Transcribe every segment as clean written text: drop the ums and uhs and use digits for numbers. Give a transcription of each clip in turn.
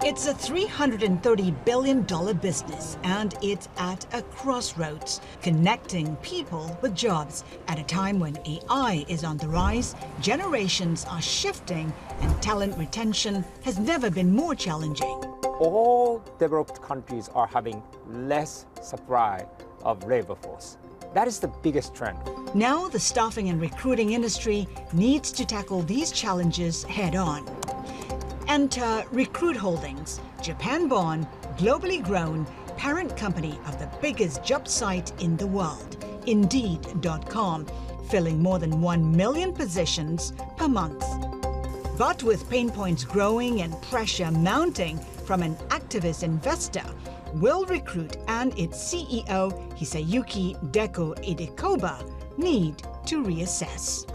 It's a $330 billion business, and it's at a crossroads, connecting people with jobs. At a time when AI is on the rise, generations are shifting, and talent retention has never been more challenging. All developed countries are having less supply of labor force. That is the biggest trend. Now the staffing and recruiting industry needs to tackle these challenges head-on. Enter Recruit Holdings, Japan-born, globally grown, parent company of the biggest job site in the world, Indeed.com, filling more than 1 million positions per month. But with pain points growing and pressure mounting from an activist investor, will Recruit and its CEO, Hisayuki Idekoba, need to reassess?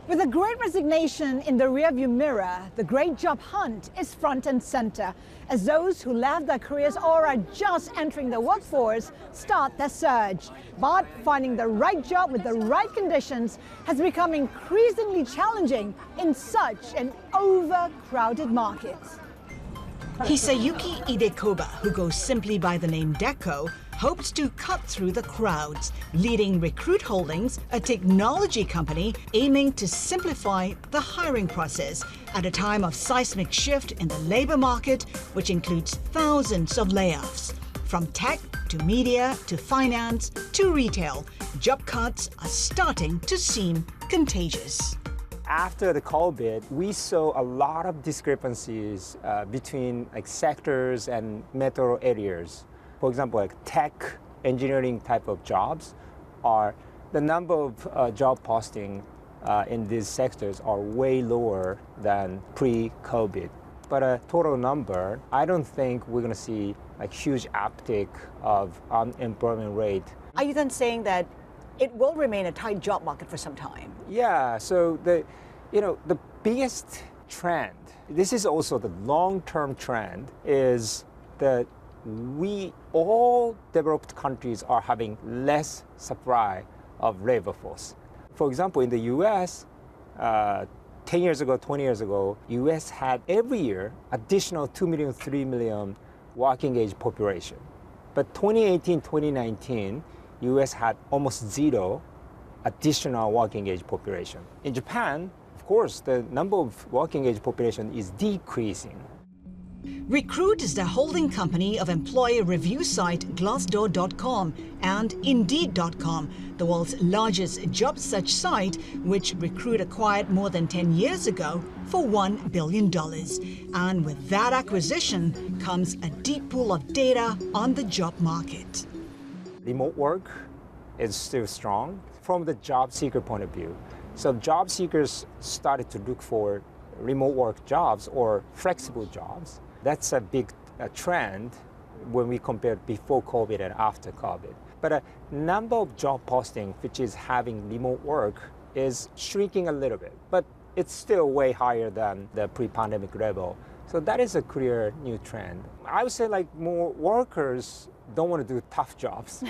With the Great Resignation in the rearview mirror, the great job hunt is front and center as those who left their careers or are just entering the workforce start their surge. But finding the right job with the right conditions has become increasingly challenging in such an overcrowded market. Hisayuki Idekoba, who goes simply by the name Deco, hopes to cut through the crowds, leading Recruit Holdings, a technology company aiming to simplify the hiring process at a time of seismic shift in the labor market, which includes thousands of layoffs. From tech to media to finance to retail, job cuts are starting to seem contagious. After the COVID, we saw a lot of discrepancies between sectors and metro areas. For example, tech, engineering type of jobs, the number of job posting in these sectors are way lower than pre-COVID. But a total number, I don't think we're going to see a huge uptick of unemployment rate. Are you then saying that it will remain a tight job market for some time? Yeah, so the biggest trend, this is also the long-term trend, is that all developed countries are having less supply of labor force. For example, in the US, 10 years ago, 20 years ago, US had every year additional 2 million, 3 million working age population. But 2018, 2019, US had almost zero additional working age population. In Japan, of course, the number of working age population is decreasing. Recruit is the holding company of employer review site Glassdoor.com and Indeed.com, the world's largest job search site, which Recruit acquired more than 10 years ago for $1 billion. And with that acquisition comes a deep pool of data on the job market. Remote work is still strong from the job seeker point of view. So job seekers started to look for remote work jobs or flexible jobs. That's a big trend when we compare before COVID and after COVID. But a number of job postings which is having remote work is shrinking a little bit, but it's still way higher than the pre-pandemic level. So that is a clear new trend. I would say more workers don't want to do tough jobs.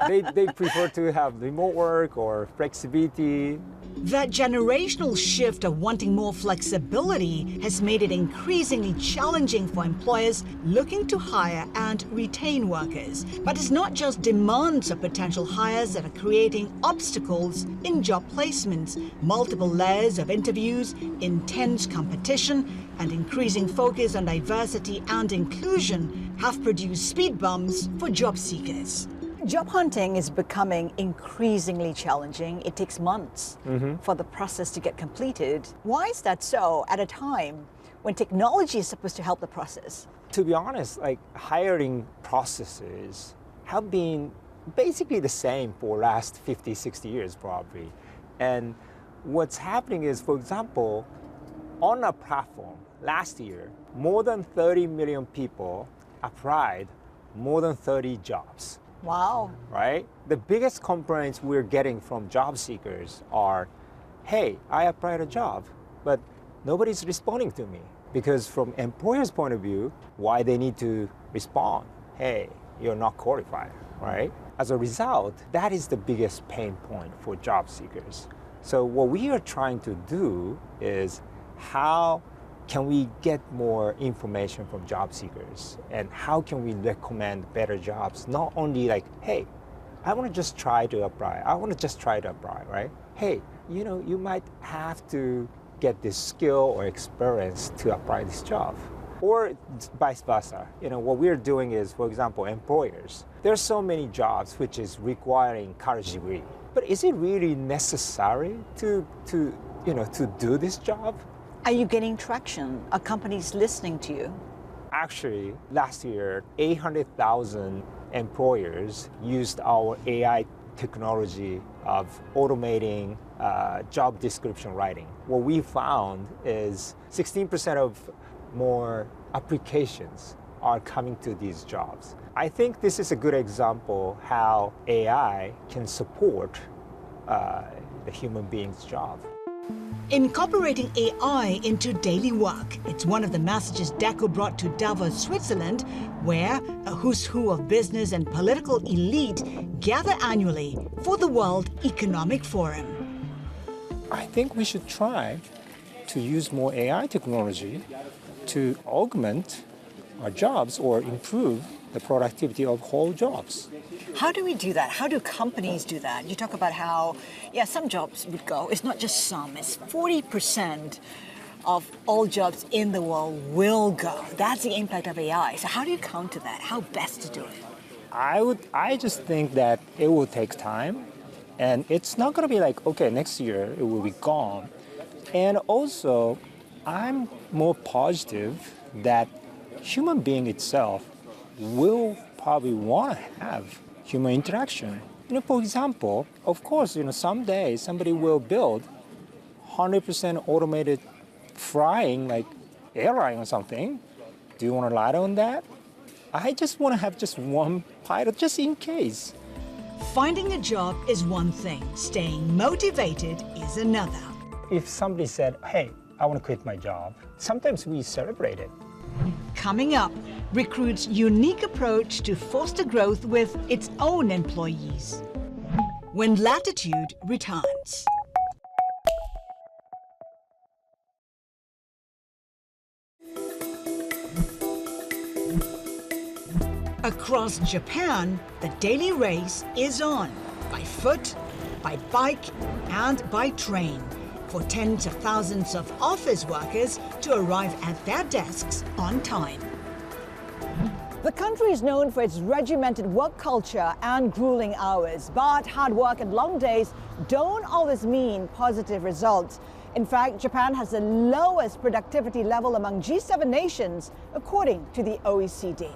They prefer to have remote work or flexibility. That generational shift of wanting more flexibility has made it increasingly challenging for employers looking to hire and retain workers. But it's not just demands of potential hires that are creating obstacles in job placements. Multiple layers of interviews, intense competition, and increasing focus on diversity and inclusion have produced speed bumps for job seekers. Job hunting is becoming increasingly challenging. It takes months for the process to get completed. Why is that so at a time when technology is supposed to help the process? To be honest, hiring processes have been basically the same for the last 50, 60 years probably. And what's happening is, for example, on a platform last year, more than 30 million people applied more than 30 jobs. Wow. Right? The biggest complaints we're getting from job seekers are, hey, I applied a job, but nobody's responding to me. because from employer's point of view, why they need to respond, hey, you're not qualified, right? As a result, that is the biggest pain point for job seekers. So what we are trying to do is how can we get more information from job seekers, and how can we recommend better jobs? Not only like, hey, I want to just try to apply. Right? Hey, you might have to get this skill or experience to apply this job. Or vice versa. What we're doing is, for example, employers. There's so many jobs which is requiring college degree. But is it really necessary to do this job? Are you getting traction? Are companies listening to you? Actually, last year, 800,000 employers used our AI technology of automating job description writing. What we found is 16% of more applications are coming to these jobs. I think this is a good example how AI can support the human being's job. Incorporating AI into daily work. It's one of the messages Deco brought to Davos, Switzerland, where a who's who of business and political elite gather annually for the World Economic Forum. I think we should try to use more AI technology to augment our jobs or improve the productivity of whole jobs. How do we do that? How do companies do that? You talk about how, some jobs would go. It's not just some, it's 40% of all jobs in the world will go. That's the impact of AI. So how do you counter that? How best to do it? I just think that it will take time, and it's not going to be like, okay, next year it will be gone. And also, I'm more positive that human being itself will probably want to have human interaction. For example, of course, someday somebody will build 100% automated flying, like airline or something. Do you want to rely on that? I just want to have just one pilot, just in case. Finding a job is one thing. Staying motivated is another. If somebody said, hey, I want to quit my job, sometimes we celebrate it. Coming up, Recruit's unique approach to foster growth with its own employees. When Latitude returns. Across Japan, the daily race is on, by foot, by bike, and by train, for tens of thousands of office workers to arrive at their desks on time. The country is known for its regimented work culture and grueling hours, but hard work and long days don't always mean positive results. In fact, Japan has the lowest productivity level among G7 nations, according to the OECD.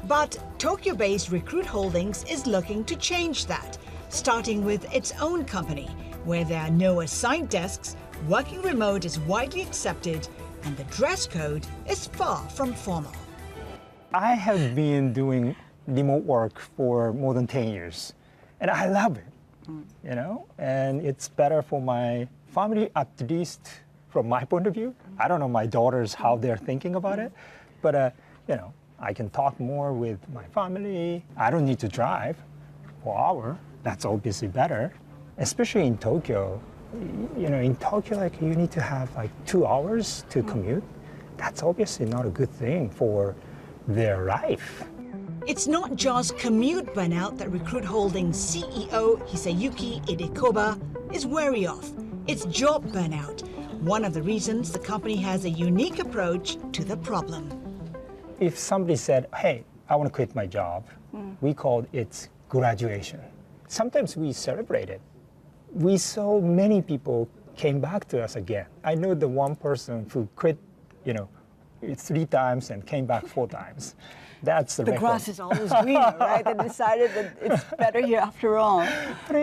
But Tokyo-based Recruit Holdings is looking to change that, starting with its own company, where there are no assigned desks, working remote is widely accepted, and the dress code is far from formal. I have been doing remote work for more than 10 years, and I love it, and it's better for my family, at least from my point of view. I don't know my daughters, how they're thinking about it, but, I can talk more with my family. I don't need to drive for an hour. That's obviously better, especially in Tokyo. In Tokyo, you need to have 2 hours to commute. That's obviously not a good thing for their life. It's not just commute burnout that Recruit Holdings CEO Hisayuki Idekoba is wary of. It's job burnout, one of the reasons the company has a unique approach to the problem. If somebody said, hey, I want to quit my job, we call it graduation. Sometimes we celebrate it. We saw many people came back to us again. I know the one person who quit, 3 times and came back 4 times. That's the record. Grass is always greener, right? They decided that it's better here after all. But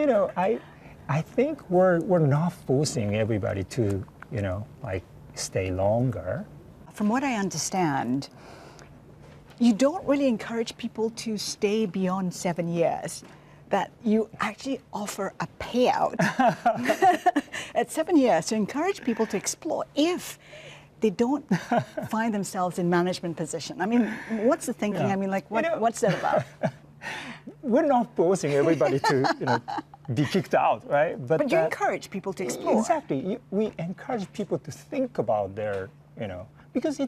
I think we're not forcing everybody to, stay longer. From what I understand, you don't really encourage people to stay beyond 7 years, that you actually offer a payout at 7 years to encourage people to explore if they don't find themselves in management position? I mean, what's the thinking? Yeah. I mean, like, what's that about? We're not forcing everybody to be kicked out, right? But you encourage people to explore. Exactly. We encourage people to think about their, because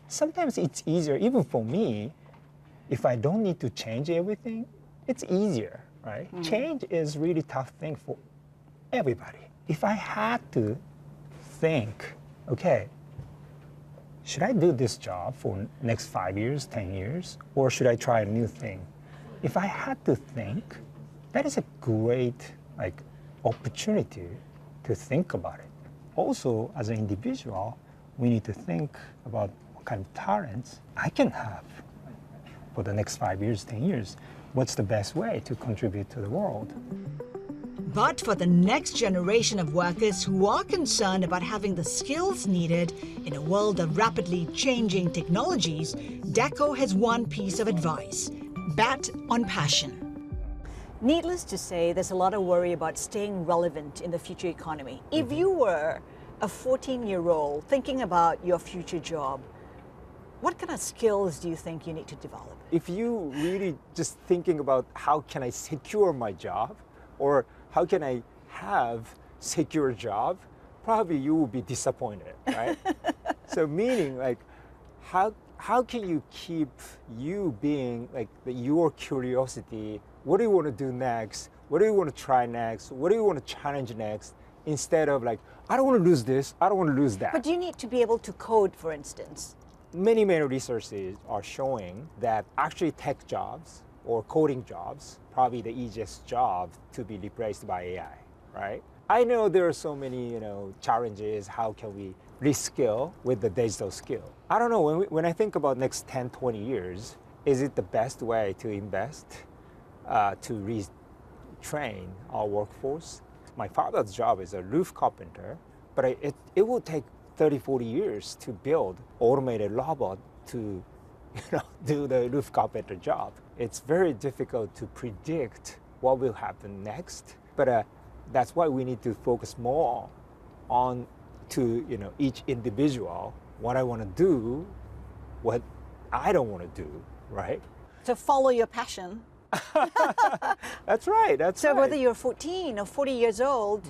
sometimes it's easier, even for me, if I don't need to change everything, it's easier, right? Change is really tough thing for everybody. If I had to think, okay, should I do this job for next 5 years, 10 years, or should I try a new thing? If I had to think, that is a great opportunity to think about it. Also, as an individual, we need to think about what kind of talents I can have for the next 5 years, 10 years. What's the best way to contribute to the world? But for the next generation of workers who are concerned about having the skills needed in a world of rapidly changing technologies, Deco has one piece of advice: bet on passion. Needless to say, there's a lot of worry about staying relevant in the future economy. If you were a 14-year-old thinking about your future job, what kind of skills do you think you need to develop? If you really just thinking about how can I secure my job, or how can I have secure job, probably you will be disappointed, right? So meaning how can you keep you being your curiosity? What do you want to do next? What do you want to try next? What do you want to challenge next? Instead of I don't want to lose this, I don't want to lose that. But do you need to be able to code, for instance? Many researches are showing that actually tech jobs or coding jobs, probably the easiest job to be replaced by AI, right? I know there are so many, challenges. How can we reskill with the digital skill? I don't know, when I think about next 10, 20 years, is it the best way to invest to retrain our workforce? My father's job is a roof carpenter, but it will take 30, 40 years to build automated robot to do the roof carpenter job. It's very difficult to predict what will happen next, but that's why we need to focus more on to each individual, what I want to do, what I don't want to do, right? To follow your passion. That's right. So whether you're 14 or 40 years old.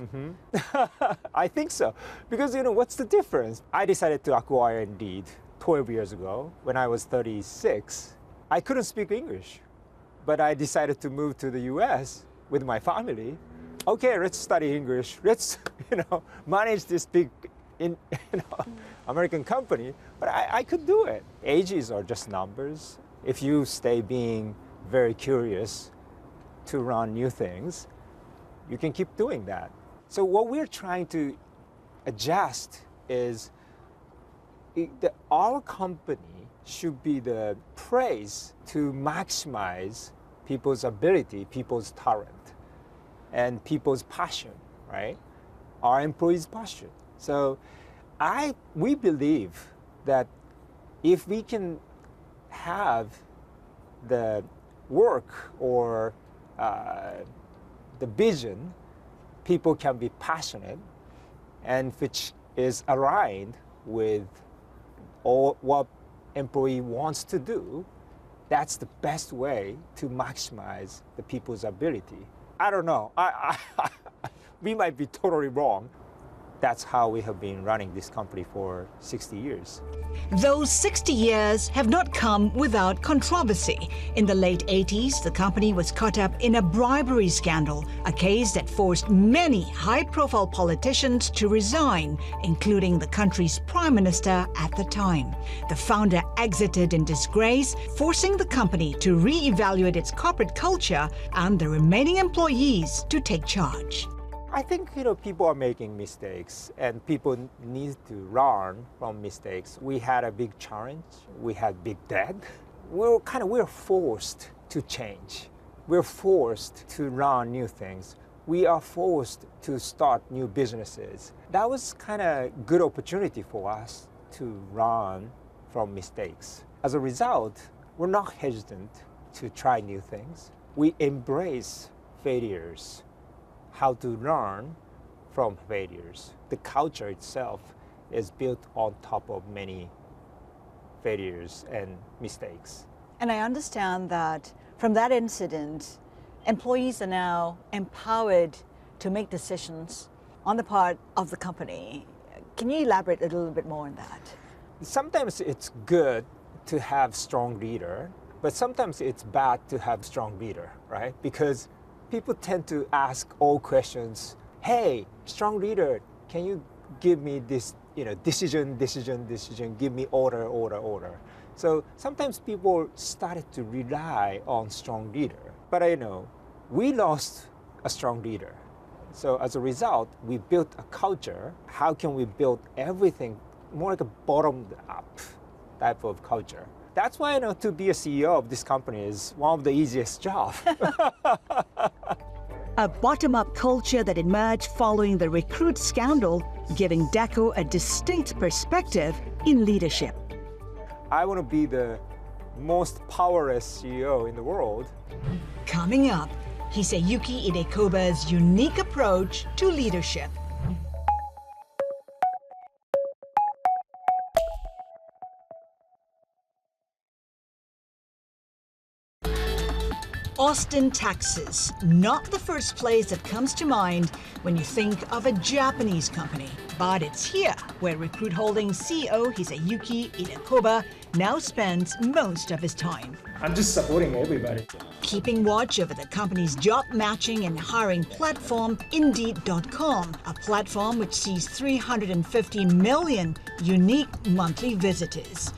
I think so. Because what's the difference? I decided to acquire Indeed 12 years ago when I was 36. I couldn't speak English, but I decided to move to the US with my family. Okay, let's study English. Let's manage this big American company. But I could do it. Ages are just numbers. If you stay being very curious to run new things, you can keep doing that. So what we're trying to adjust is our company should be the place to maximize people's ability, people's talent, and people's passion, right? Our employees' passion. So we believe that if we can have the work or the vision, people can be passionate, and which is aligned with all what employee wants to do, that's the best way to maximize the people's ability. I don't know. We might be totally wrong. That's how we have been running this company for 60 years. Those 60 years have not come without controversy. In the late 80s, the company was caught up in a bribery scandal, a case that forced many high-profile politicians to resign, including the country's prime minister at the time. The founder exited in disgrace, forcing the company to re-evaluate its corporate culture and the remaining employees to take charge. I think people are making mistakes, and people need to learn from mistakes. We had a big challenge. We had big debt. We're forced to change. We're forced to learn new things. We are forced to start new businesses. That was kind of good opportunity for us to learn from mistakes. As a result, we're not hesitant to try new things. We embrace failures, how to learn from failures. The culture itself is built on top of many failures and mistakes. And I understand that from that incident, employees are now empowered to make decisions on the part of the company. Can you elaborate a little bit more on that? Sometimes it's good to have strong leader, but sometimes it's bad to have strong leader, right? Because people tend to ask all questions. Hey, strong leader, can you give me this, decision, give me order. So sometimes people started to rely on strong leader. But I know we lost a strong leader. So as a result, we built a culture. How can we build everything more like a bottom-up type of culture? That's why to be a CEO of this company is one of the easiest jobs. A bottom-up culture that emerged following the Recruit scandal, giving Deco a distinct perspective in leadership. I want to be the most powerless CEO in the world. Coming up, Hisayuki Idekoba's unique approach to leadership. Austin, Texas, not the first place that comes to mind when you think of a Japanese company. But it's here where Recruit Holdings CEO Hisayuki Idekoba now spends most of his time. I'm just supporting everybody. Keeping watch over the company's job matching and hiring platform, Indeed.com, a platform which sees 350 million unique monthly visitors.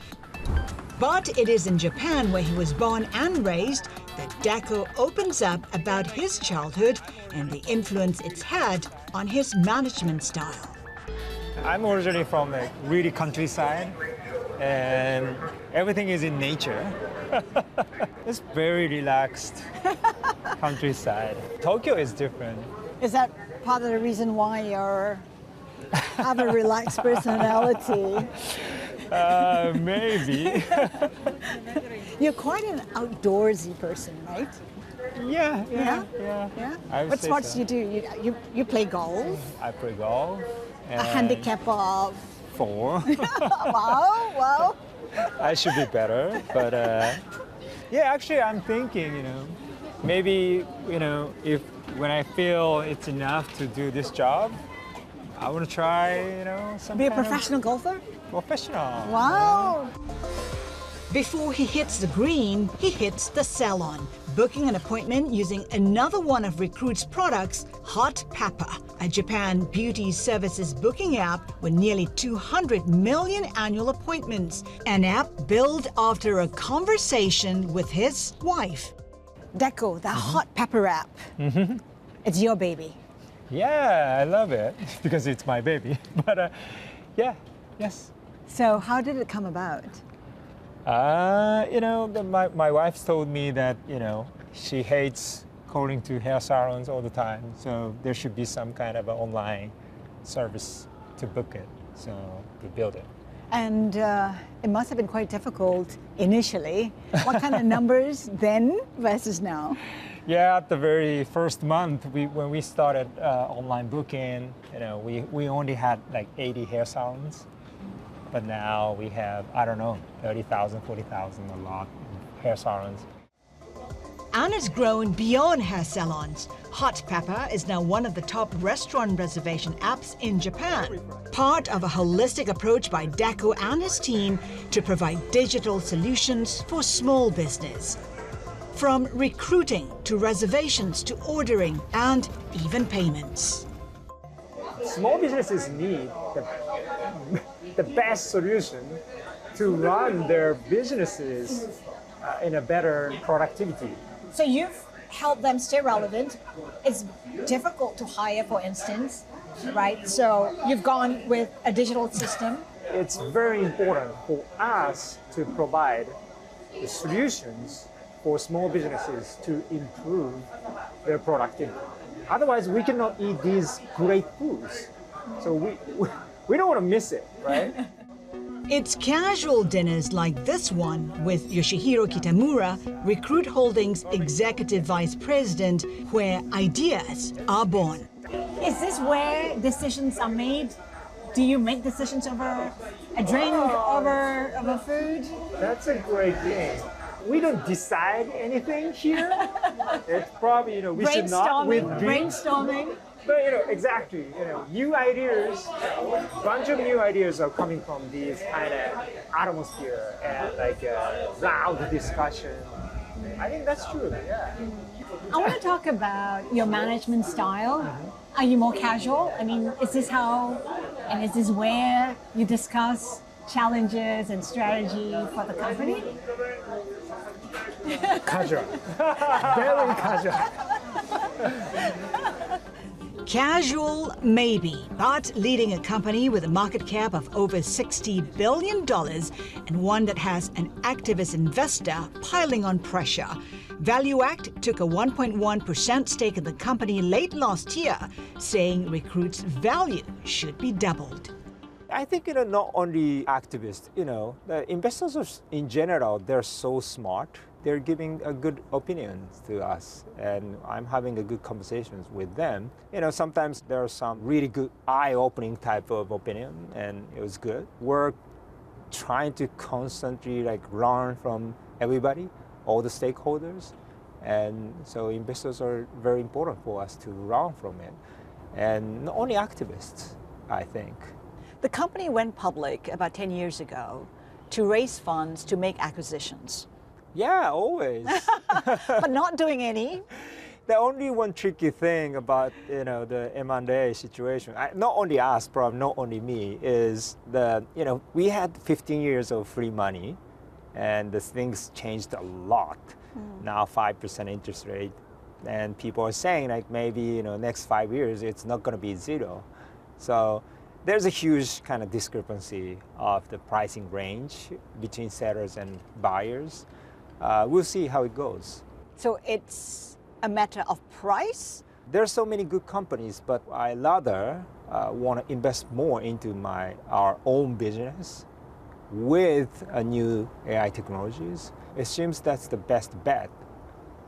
But it is in Japan, where he was born and raised, that Deco opens up about his childhood and the influence it's had on his management style. I'm originally from a really countryside, and everything is in nature. It's very relaxed countryside. Tokyo is different. Is that part of the reason why you have a relaxed personality? Maybe. You're quite an outdoorsy person, right? Yeah. What sports do you do? You play golf? I play golf. A handicap of 4. wow. I should be better, but actually I'm thinking, maybe, if when I feel it's enough to do this job, I want to try, some Be a kind of professional golfer? professional. Wow. Before he hits the green, he hits the salon, booking an appointment using another one of Recruit's products, Hot Pepper, a Japan beauty services booking app with nearly 200 million annual appointments, an app built after a conversation with his wife. Deco, the Hot Pepper app. It's your baby. Yeah, I love it because it's my baby. But yes. So how did it come about? My wife told me that, she hates calling to hair salons all the time. So there should be some kind of an online service to book it. So we built it. And it must have been quite difficult initially. What kind of numbers then versus now? Yeah, at the very first month, when we started online booking, we only had like 80 hair salons. But now we have, 30,000, 40,000, a lot of hair salons. And it's grown beyond hair salons. Hot Pepper is now one of the top restaurant reservation apps in Japan, part of a holistic approach by Deco and his team to provide digital solutions for small business. From recruiting to reservations to ordering and even payments. Small businesses need the best solution to run their businesses in a better productivity. So you've helped them stay relevant. It's difficult to hire, for instance, right? So you've gone with a digital system. It's very important for us to provide the solutions for small businesses to improve their productivity. Otherwise, we cannot eat these great foods. So we don't want to miss it, right? It's casual dinners like this one with Yoshihiro Kitamura, Recruit Holdings Executive Vice President, where ideas are born. Is this where decisions are made Do you make decisions over a drink, over food? That's a great thing. We don't decide anything here. It's probably, we should not with Brainstorming. But exactly, new ideas, bunch of new ideas are coming from this kind of atmosphere and like loud discussion. I think that's true. Yeah. I want to talk about your management style. Are you more casual? I mean, is this where you discuss challenges and strategy for the company? Casual. Very casual. Casual, maybe, but leading a company with a market cap of over $60 billion and one that has an activist investor piling on pressure, ValueAct took a 1.1% stake in the company late last year, saying Recruit's value should be doubled. I think not only activists, the investors in general, they're so smart. They're giving a good opinion to us, and I'm having a good conversations with them. Sometimes there are some really good eye-opening type of opinion, and it was good. We're trying to constantly learn from everybody, all the stakeholders, and so investors are very important for us to learn from it, and not only activists, I think. The company went public about 10 years ago to raise funds to make acquisitions. Yeah, always. But not doing any. The only one tricky thing about the M&A situation, not only us, probably not only me, is we had 15 years of free money, and the things changed a lot. Now 5% interest rate, and people are saying maybe next 5 years it's not going to be zero. So there's a huge kind of discrepancy of the pricing range between sellers and buyers. We'll see how it goes. So it's a matter of price? There's so many good companies, but I rather want to invest more into our own business with new AI technologies. It seems that's the best bet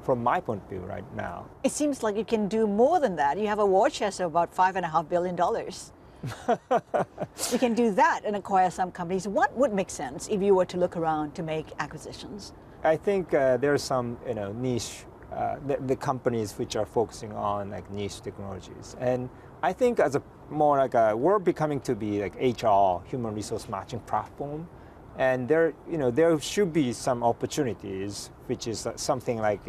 from my point of view right now. It seems like you can do more than that. You have a war chest of about $5.5 billion. You can do that and acquire some companies. What would make sense if you were to look around to make acquisitions? I think there's some niche, the companies which are focusing on niche technologies, and I think as we're becoming to be HR, human resource matching platform, and there should be some opportunities, which is something like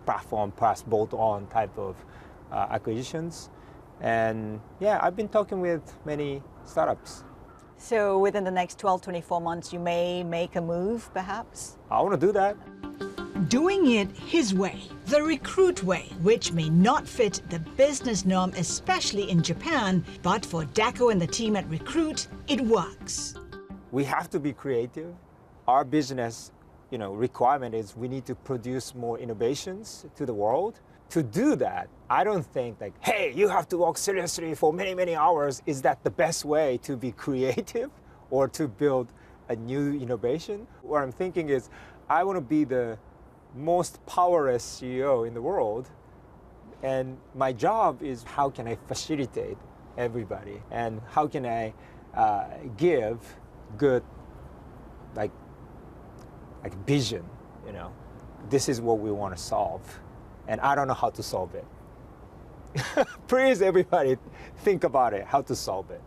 platform plus bolt-on type of acquisitions, and yeah, I've been talking with many startups. So within the next 12, 24 months, you may make a move, perhaps? I want to do that. Doing it his way, the Recruit way, which may not fit the business norm, especially in Japan, but for Dako and the team at Recruit, it works. We have to be creative. Our business, requirement is we need to produce more innovations to the world. To do that, I don't think hey, you have to work seriously for many, many hours. Is that the best way to be creative or to build a new innovation? What I'm thinking is I want to be the most powerless CEO in the world. And my job is how can I facilitate everybody and how can I give good vision, This is what we want to solve. And I don't know how to solve it. Please, everybody, think about it, how to solve it.